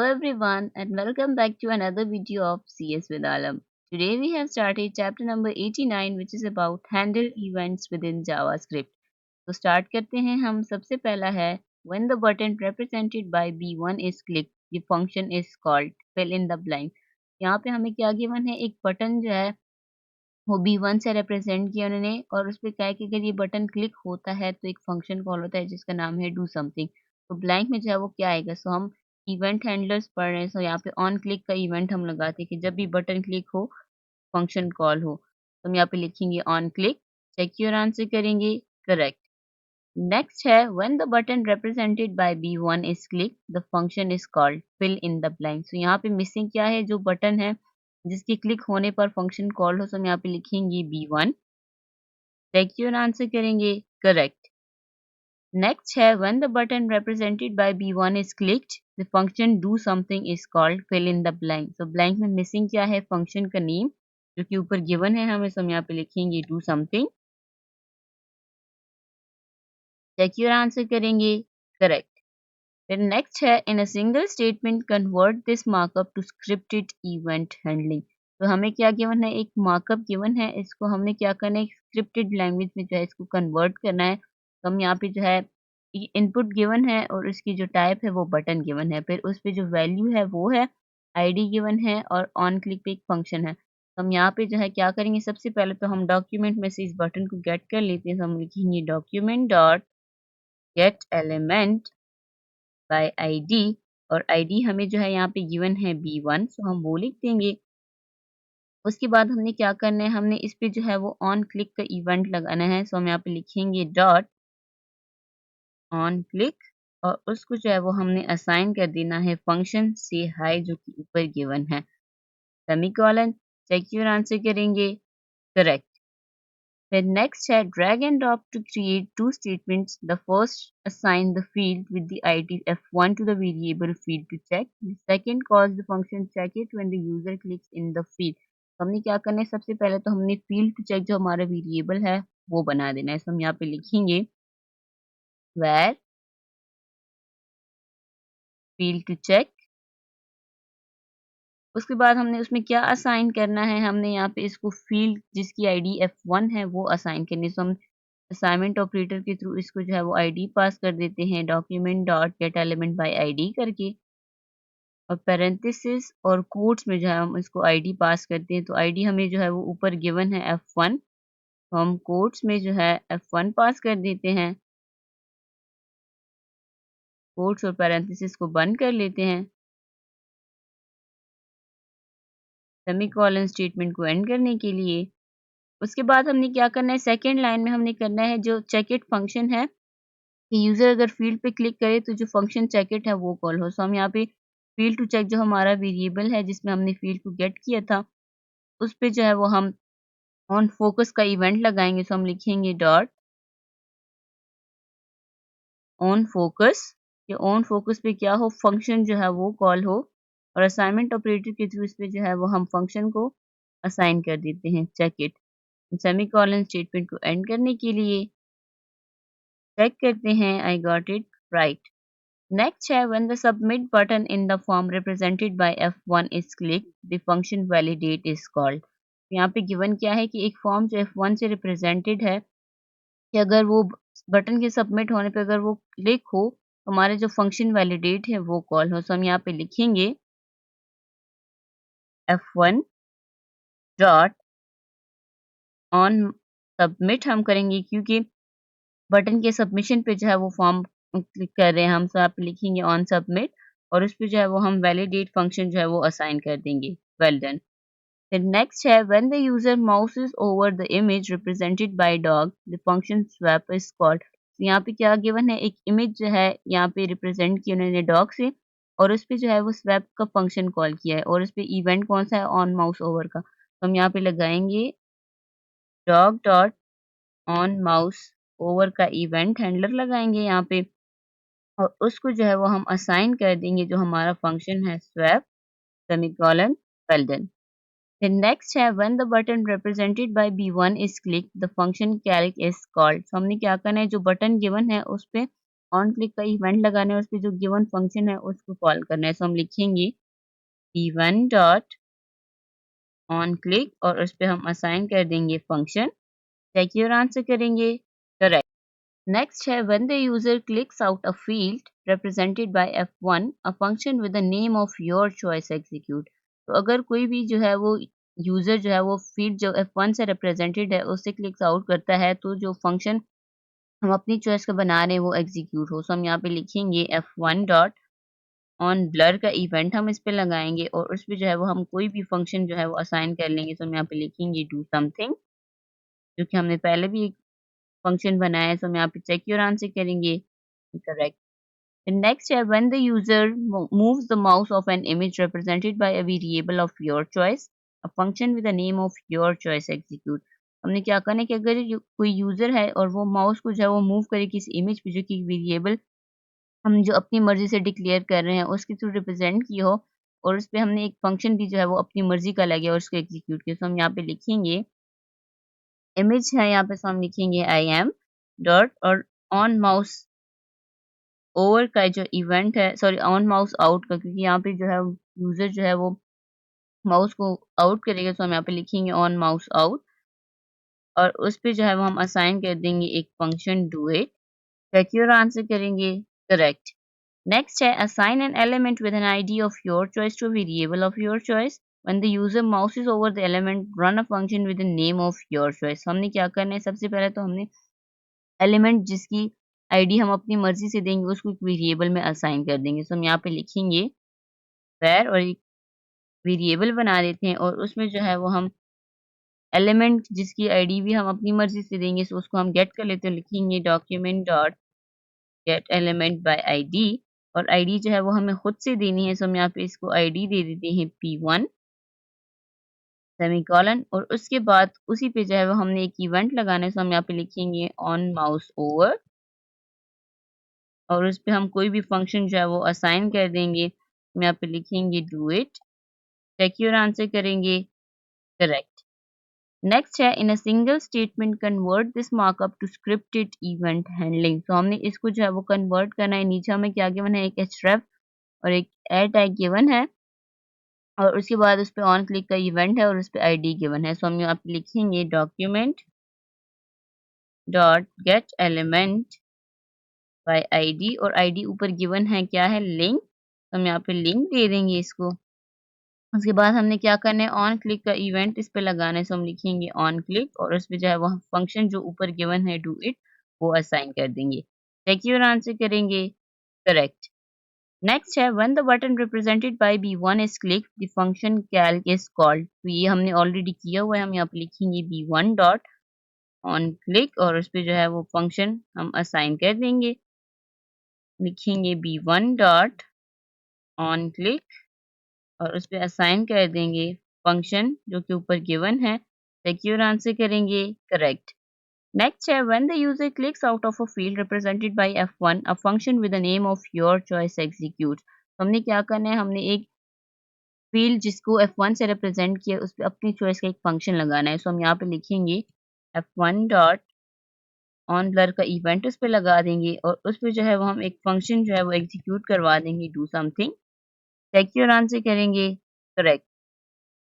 everyone and welcome back to another video of CS with Alam. Today we have started chapter number 89 which is about handle events within JavaScript. तो start करते हैं हम सबसे पहला है when the button represented by B1 is clicked the function is called fill in the blank. यहाँ पे हमें क्या गिवन है एक बटन जो है वो B1 से रिप्रेजेंट किया उन्होंने और उस पे क्या है कि अगर ये बटन क्लिक होता है तो एक फंक्शन कॉल होता है जिसका नाम है डू समथिंग। तो ब्लैंक में जो है वो क्या आएगा सो हम इवेंट हैंडलर्स पढ़ रहे हैं सो यहाँ पे ऑन क्लिक का इवेंट हम लगाते हैं कि जब भी बटन क्लिक हो फंक्शन कॉल हो तो हम यहाँ पे लिखेंगे on click. Check your answer करेंगे करेक्ट। नेक्स्ट है when the button represented by B1 is click the function is called fill in the blank. So यहाँ पे मिसिंग क्या है जो बटन है जिसके क्लिक होने पर फंक्शन कॉल हो सो हम यहाँ पे लिखेंगे B1। चेक योर आंसर करेंगे करेक्ट। नेक्स्ट है when the button represented by B1 is clicked the function do something is called fill in the blank. तो ब्लैंक में मिसिंग क्या है फंक्शन का नेम जो कि ऊपर गिवन है हमें सो हम यहाँ पे लिखेंगे do something. Check your answer करेंगे करेक्ट। फिर नेक्स्ट है in a single statement convert this markup to scripted event handling. तो हमें क्या गिवन है एक मार्कअप गिवन है इसको हमने क्या करना है स्क्रिप्टेड लैंग्वेज में जो है इसको कन्वर्ट करना है। तो हम यहाँ पे जो है इनपुट गिवन है और उसकी जो टाइप है वो बटन गिवन है फिर उस पे जो वैल्यू है वो है आईडी गिवन है और ऑन क्लिक पे एक फंक्शन है। तो हम यहाँ पे जो है क्या करेंगे सबसे पहले तो हम डॉक्यूमेंट में से इस बटन को गेट कर लेते हैं। तो हम लिखेंगे document dot gate element by ID और आईडी हमें जो है यहाँ पे गिवन है B1 सो हम वो लिख देंगे। उसके बाद हमने क्या करना है हमने इस पे जो है वो ऑन क्लिक का इवेंट लगाना है सो हम यहाँ पे लिखेंगे डॉट ऑन क्लिक और उसको जो है वो हमने असाइन कर देना है फंक्शन से हाई जो कि ऊपर गिवन है सेमीकोलन। चेक योर आंसर करेंगे करेक्ट। Then next है drag and drop to create two statements. The first assign the field with the ID F1 to the variable field to check. The second calls the function check it when the user clicks in the field. तो हमने क्या करना है सबसे पहले तो हमने field to check जो हमारा वेरिएबल है वो बना देना है। तो हम यहाँ पे लिखेंगे where field to check। उसके बाद हमने उसमें क्या असाइन करना है हमने यहाँ पे इसको फील्ड जिसकी आईडी F1 है वो असाइन करनी। तो हम असाइनमेंट ऑपरेटर के थ्रू इसको जो है वो आईडी पास कर देते हैं document dot gate element by ID करके और पैरेंथेसिस और कोट्स में जो है हम इसको आईडी पास करते हैं। तो आईडी हमें जो है वो ऊपर गिवन है F1 तो हम कोट्स में जो है F1 पास कर देते हैं कोट्स और पैरेंथेसिस को बंद कर लेते हैं सेमीकोलन स्टेटमेंट को एंड करने के लिए। उसके बाद हमने क्या करना है सेकेंड लाइन में हमने करना है जो चेकिट फंक्शन है कि यूजर अगर फील्ड पे क्लिक करे तो जो फंक्शन चेकिट है वो कॉल हो। सो हम यहाँ पे फील्ड टू चेक जो हमारा वेरिएबल है जिसमें हमने फील्ड को गेट किया था उस पे जो है वो हम ऑन फोकस का इवेंट लगाएंगे। सो हम लिखेंगे डॉट ऑन फोकस ये ऑन फोकस पे क्या हो फंक्शन जो है वो कॉल हो और असाइनमेंट ऑपरेटर के थ्रू इस पे जो है वो हम फंक्शन को असाइन कर देते हैं चेकिट। सेमीकोलन स्टेटमेंट को एंड करने के लिए चेक करते हैं आई गॉट इट राइट। नेक्स्ट है when the submit button in the form represented by F1 is clicked, the function validate is called। यहाँ पे गिवन क्या है कि एक फॉर्म जो F1 से रिप्रेजेंटेड है कि अगर वो बटन के सबमिट होने पे अगर वो क्लिक हो तो हमारे जो फंक्शन वैलिडेट है वो कॉल हो। सो हम यहाँ पे लिखेंगे F1 डॉट ऑन सबमिट हम करेंगे क्योंकि बटन के सबमिशन पे जो है वो फॉर्म क्लिक कर रहे हैं हम सो आप लिखेंगे ऑन सबमिट और उस पे जो है वो हम वैलिडेट फंक्शन जो है वो असाइन कर देंगे वेल डन। फिर नेक्स्ट है when the user mouses over the image represented by dog the function swap is called. यहाँ पे क्या गिवन है एक इमेज जो है यहाँ पे रिप्रेजेंट की उन्होंने डॉग से और उस पे जो है वो स्वैप का फंक्शन कॉल किया है और उस पे इवेंट कौन सा है ऑन माउस ओवर का। तो हम यहाँ पे लगाएंगे dog dot on mouse over का इवेंट हैंडलर लगाएंगे यहाँ पे और उसको जो है वो हम असाइन कर देंगे जो हमारा फंक्शन है स्वैप सेमीकोलन वेल डन। फिर नेक्स्ट है when the button represented by B1 is click the function Calc is called. तो हमने क्या करना है जो बटन गिवन है उस पे ऑन क्लिक का इवेंट लगाना है, उस पे जो गिवन फंक्शन है उसको कॉल करना है। सो हम लिखेंगे इवेंट डॉट ऑन क्लिक और उस पे हम असाइन कर देंगे फंक्शन। चेक योर आंसर करेंगे, करेक्ट। नेक्स्ट है when the user clicks out a field represented by F1 a function with the name of your choice execute. तो अगर कोई भी जो है वो यूजर जो है वो फील्ड जो F1 से रिप्रेजेंटेड है उससे क्लिक्स आउट करता है तो जो फंक्शन हम अपनी चॉइस का बना रहे हैं वो एग्जीक्यूट हो। सो हम यहाँ पे लिखेंगे F1 डॉट ऑन ब्लर का इवेंट हम इस पे लगाएंगे और उस पे जो है वो हम कोई भी फंक्शन जो है वो असाइन कर लेंगे। सो हम यहाँ पे लिखेंगे डू समथिंग, जो कि हमने पहले भी एक फंक्शन बनाया है। सो हम यहाँ पे चेक योर आंसर करेंगे, correct. Next, when the user moves the mouse of an image represented by a variable of your choice, a function with the name of your choice execute। हमने क्या करना है कि अगर कोई यूजर है और वो माउस को जो है वो मूव करे किसी इमेज पे जो कि वेरिएबल हम जो अपनी मर्जी से डिक्लेयर कर रहे हैं उसके थ्रू रिप्रेजेंट की हो और उस पे हमने एक फंक्शन भी जो है वो अपनी मर्जी का लगे और उसको एग्जीक्यूट किया। तो हम यहाँ पे लिखेंगे इमेज है यहाँ पे, सो हम लिखेंगे आई एम डॉट और ऑन माउस ओवर का जो इवेंट है, सॉरी ऑन माउस आउट का, क्योंकि यहाँ पे जो है यूजर जो है वो माउस को आउट करेगा। तो हम यहाँ पे लिखेंगे ऑन माउस आउट और उस पे जो है वो हम असाइन कर देंगे एक function do it. Check your answer करेंगे, करेक्ट। नेक्स्ट है assign an element with an ID of your choice to a variable of your choice। When the user mouses over the element, run a function with the name of your choice। हमने क्या करना है, सबसे पहले तो हमने element जिसकी ID हम अपनी मर्जी से देंगे उसको एक वेरिएबल में असाइन कर देंगे। सो हम यहाँ पे लिखेंगे where और एक वेरिएबल बना देते हैं और उसमें जो है वो हम एलिमेंट जिसकी आईडी भी हम अपनी मर्जी से देंगे, सो उसको हम गेट कर लेते हैं, लिखेंगे document dot gate element by ID और आईडी जो है वो हमें खुद से देनी है। सो हम यहाँ पे इसको आईडी दे देते हैं P1 सेमीकोलन और उसके बाद उसी पे जो है वो हमने एक इवेंट लगाना है। सो हम यहाँ पे लिखेंगे ऑन माउस ओवर और उस पे हम कोई भी फंक्शन जो है वो असाइन कर देंगे। हम यहाँ पे लिखेंगे do it. Check your answer करेंगे, करेक्ट। नेक्स्ट है in a single statement convert this markup to scripted event handling. तो हमने इसको जो है वो कन्वर्ट करना है। नीचे हमें क्या गिवन है, एक href और एक एड टैग गिवन है और उसके बाद उस पे ऑन क्लिक का इवेंट है और उस पे आईडी गिवन है। सो हम यहाँ पे लिखेंगे document dot gate element by ID और आईडी ऊपर गिवन है क्या है, लिंक। तो हम यहाँ पे लिंक दे देंगे इसको। उसके बाद हमने क्या करना है, ऑन क्लिक का इवेंट इस पे लगाना है। सो हम लिखेंगे ऑन क्लिक और उस पे जो है वो फंक्शन जो ऊपर गिवन है डू इट वो असाइन कर देंगे। चेक योर आंसर करेंगे, करेक्ट। नेक्स्ट है when the button represented by B1 is click the function calc is called. तो ये हमने ऑलरेडी किया हुआ है। हम यहाँ पे लिखेंगे B1 डॉट ऑन क्लिक और उस पे जो है वो फंक्शन हम असाइन कर देंगे, लिखेंगे B1 डॉट ऑन क्लिक और उस पे असाइन कर देंगे फंक्शन जो कि ऊपर गिवन है। सिक्योर आंसर करेंगे, करेक्ट। नेक्स्ट है when the user clicks out of a field represented by F1 a function with the name of your choice execute. हमने क्या करना है, हमने एक फील्ड जिसको F1 से रिप्रेजेंट किया उस पे अपनी चॉइस का एक फंक्शन लगाना है। सो हम यहाँ पे लिखेंगे F1 डॉट ऑन ब्लर का इवेंट उस पे लगा देंगे और उस पे जो है वो हम एक फंक्शन जो है वो एग्जीक्यूट करवा देंगे do something. Check your answer करेंगे, करेक्ट।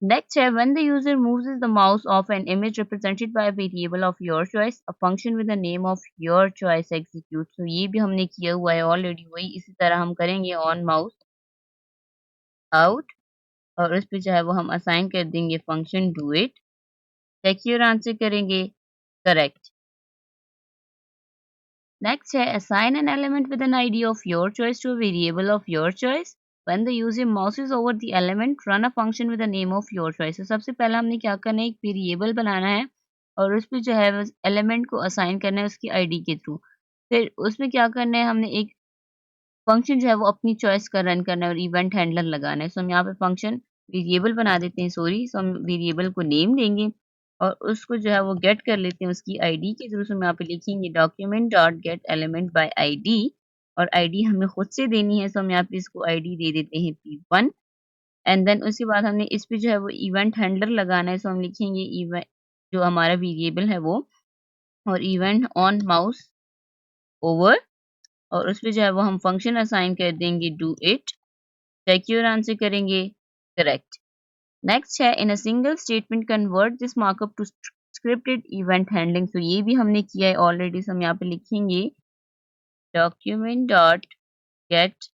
Next है when the user moves the mouse of an image represented by a variable of your choice, a function with the name of your choice executes। तो ये भी हमने किया हुआ है already, वही इसी तरह हम करेंगे ऑन माउस आउट और उस पे जो है वो हम असाइन कर देंगे function do it. Check your answer करेंगे, करेक्ट। नेक्स्ट है assign an element with an ID of your choice to a variable of your choice। When the user mouses over the element, run a function with the name of your choice। तो सबसे पहले हमने क्या करना है, एक variable बनाना है और उस पे जो है एलिमेंट को असाइन करना है उसकी आईडी के थ्रू। फिर उसमें क्या करना है, हमने एक फंक्शन जो है वो अपनी चॉइस का रन करना है और इवेंट हैंडलर लगाना है। सो हम यहाँ पे फंक्शन वेरिएबल बना देते हैं, सॉरी। सो हम वेरिएबल को नेम देंगे और उसको जो है वो गेट कर लेते हैं उसकी आईडी के थ्रू। सो हम यहाँ पे लिखेंगे document dot gate element by ID और आईडी हमें खुद से देनी है। सो हम यहाँ पे इसको आईडी दे देते हैं P1 एंड देन उसके बाद हमने इस पे जो है वो इवेंट हैंडलर लगाना है। सो हम लिखेंगे इवेंट जो हमारा वेरिएबल है वो और इवेंट ऑन माउस ओवर और उस पे जो है वो हम फंक्शन असाइन कर देंगे do it. Check your answer करेंगे, करेक्ट। नेक्स्ट है in a single statement convert this markup to scripted event handling. तो ये भी हमने किया है ऑलरेडी, हम यहाँ पे लिखेंगे document dot gate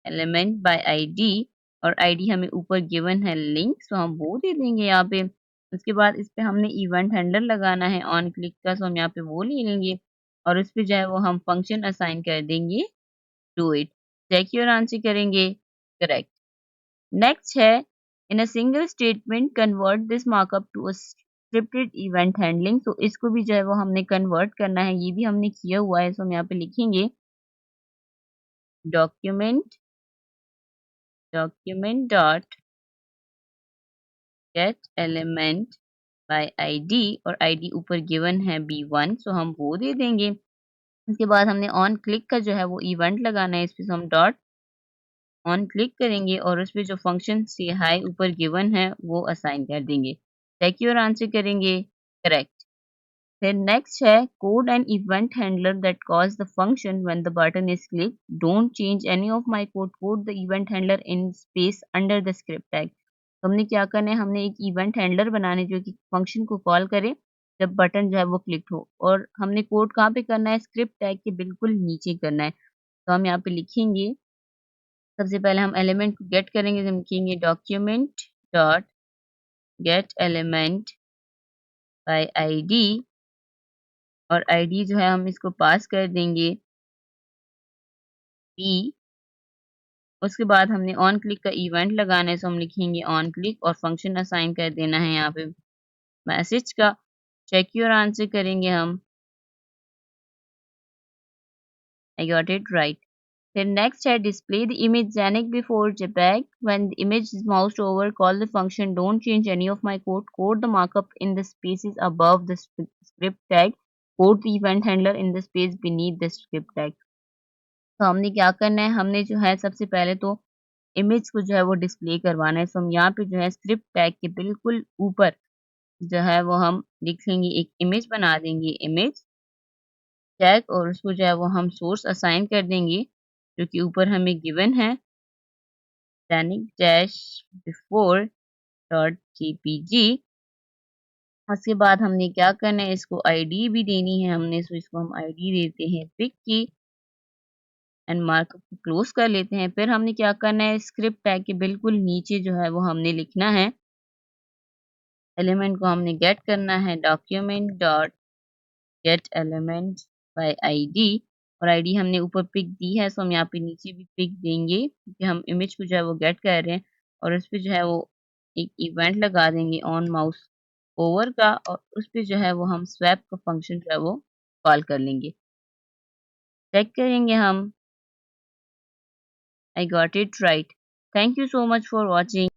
element by ID, और आईडी हमें ऊपर गिवन है लिंक, सो हम वो दे देंगे यहाँ पे। उसके बाद इस पे हमने इवेंट हैंडलर लगाना है ऑन क्लिक का, सो हम यहाँ पे वो ले लेंगे और उस पे जो है वो हम फंक्शन असाइन कर देंगे do it. Check your answer करेंगे, करेक्ट। नेक्स्ट है in a single statement convert this markup to a scripted event handling. तो इसको भी जो है वो हमने कन्वर्ट करना है, ये भी हमने किया हुआ है, सो हम यहाँ पे लिखेंगे document document dot gate element by ID, और आईडी ऊपर गिवन है B1, सो हम वो दे देंगे। इसके बाद हमने ऑन क्लिक का जो है वो इवेंट लगाना है, इस पे हम डॉट ऑन क्लिक करेंगे और उस पे जो फंक्शन सी हाई ऊपर गिवन है वो असाइन कर देंगे। चेक योर आंसर करेंगे, करेक्ट। फिर नेक्स्ट है code and event handler that calls the function when the button is click, don't change any of my code, code the event handler in space under the script tag. तो हमने क्या करना है, हमने एक event handler बनाना है जो कि फंक्शन को कॉल करे जब बटन जो है वो क्लिक हो, और हमने कोड कहाँ पे करना है, स्क्रिप्ट टैग के बिल्कुल नीचे करना है। तो हम यहाँ पे लिखेंगे, सबसे पहले हम एलिमेंट को गेट करेंगे, तो हम लिखेंगे document dot gate element by ID, और आईडी जो है हम इसको पास कर देंगे p। उसके बाद हमने ऑन क्लिक का इवेंट लगाना है, सो हम लिखेंगे ऑन क्लिक और फंक्शन असाइन कर देना है यहाँ पे मैसेज का। चेक योर आंसर करेंगे हम, आई गॉट इट राइट। फिर नेक्स्ट है display the image genic before JPEG when the image is moused over, call the function don't change any of my code, code the markup in the spaces above the script tag, code the event handler in the space beneath the script tag. तो हमने क्या करना है, हमने जो है सबसे पहले तो इमेज को जो है वो डिस्प्ले करवाना है, सो हम यहाँ पे जो है स्क्रिप्ट टैग के बिल्कुल ऊपर जो है वो हम लिख लेंगे, एक इमेज बना देंगे इमेज टैग, और उसको जो है वो हम सोर्स असाइन कर देंगे जो कि ऊपर हमें गिवन है दैनिक डैश बिफोर डॉट जेपीजी। उसके बाद हमने क्या करना है, इसको आईडी भी देनी है हमने, सो इसको हम आईडी देते हैं पिक की एंड मार्कअप को क्लोज कर लेते हैं। फिर हमने क्या करना है, स्क्रिप्ट टैग के बिल्कुल नीचे जो है वो हमने लिखना है, एलिमेंट को हमने गेट करना है document dot gate element by ID, और आईडी हमने ऊपर पिक दी है, सो हम यहाँ पे नीचे भी पिक देंगे क्योंकि हम इमेज को जो है वो गेट कर रहे हैं, और उस पे जो है वो एक इवेंट लगा देंगे ऑन माउस ओवर का, और उस पे जो है वो हम स्वैप का फंक्शन जो है वो कॉल कर लेंगे। चेक करेंगे हम, I got it right. Thank you so much for watching.